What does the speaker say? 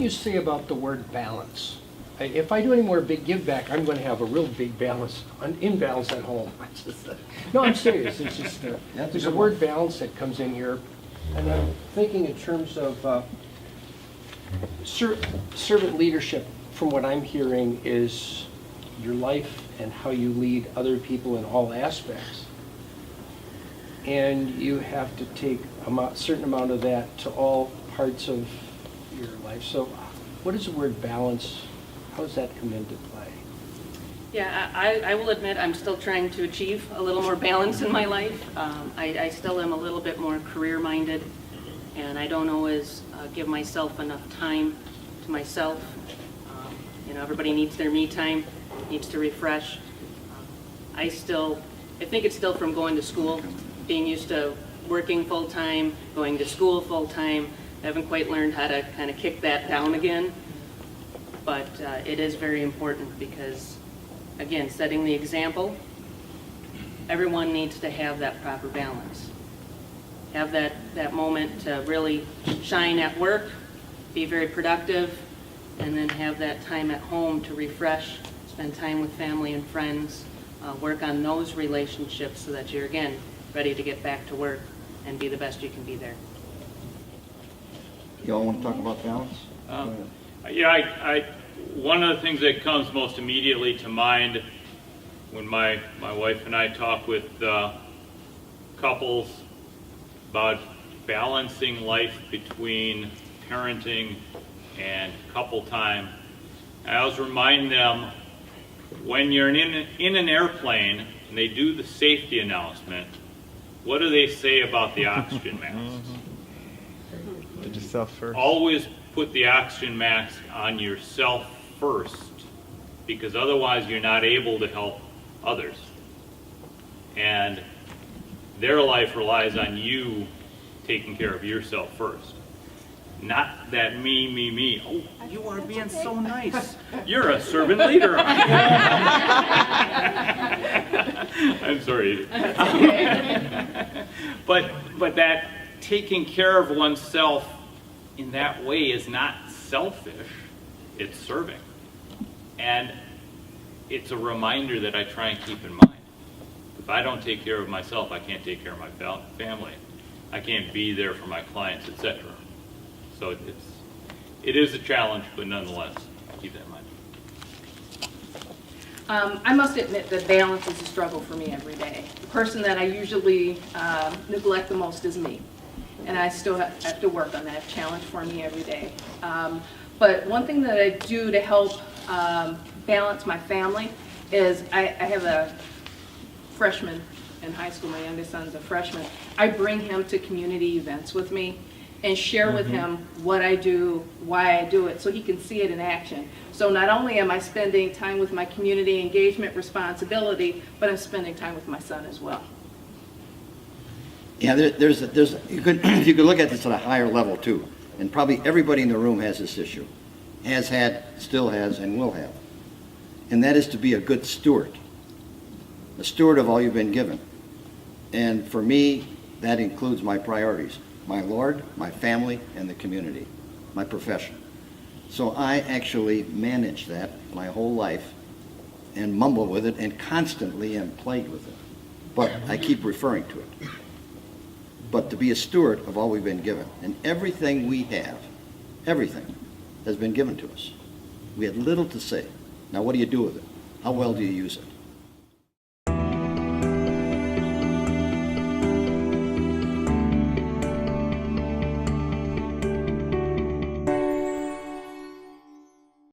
you say about the word balance? If I do any more big give back, I'm going to have a real big balance, an imbalance at home. No, I'm serious. It's just there's a word balance that comes in here, and I'm thinking in terms of servant leadership. From what I'm hearing, is your life and how you lead other people in all aspects, and you have to take a certain amount of that to all parts of your life. So, what is the word balance? How does that come into play? Yeah, I will admit I'm still trying to achieve a little more balance in my life. I still am a little bit more career-minded, and I don't always give myself enough time to myself. Everybody needs their me time, needs to refresh. I think it's still from going to school, being used to working full-time, going to school full-time. I haven't quite learned how to kind of kick that down again. But it is very important because, again, setting the example, everyone needs to have that proper balance. Have that moment to really shine at work, be very productive, and then have that time at home to refresh, spend time with family and friends, work on those relationships so that you're, again, ready to get back to work and be the best you can be there. You all want to talk about balance? Yeah, one of the things that comes most immediately to mind when my wife and I talk with couples about balancing life between parenting and couple time, I always remind them, when you're in an airplane and they do the safety announcement, what do they say about the oxygen masks? Did yourself first. Always put the oxygen mask on yourself first, because otherwise you're not able to help others. And their life relies on you taking care of yourself first. Not that me. Oh, you are being so nice. You're a servant leader. I'm sorry. But that taking care of oneself in that way is not selfish, it's serving. And it's a reminder that I try and keep in mind. If I don't take care of myself, I can't take care of my family. I can't be there for my clients, etc. So it is a challenge, but nonetheless, keep that in mind. I must admit that balance is a struggle for me every day. The person that I usually neglect the most is me. And I still have to work on that challenge for me every day. But one thing that I do to help balance my family is I have a freshman in high school. My youngest son's a freshman. I bring him to community events with me and share with him what I do, why I do it, so he can see it in action. So not only am I spending time with my community engagement responsibility, but I'm spending time with my son as well. Yeah, you could look at this at a higher level too, and probably everybody in the room has this issue, has had, still has, and will have, and that is to be a good steward, a steward of all you've been given. And for me, that includes my priorities: my Lord, my family, and the community, my profession. So I actually manage that my whole life and mumble with it and constantly am plagued with it. But I keep referring to it. But to be a steward of all we've been given, and everything we have, everything has been given to us. We had little to say. Now what do you do with it? How well do you use it?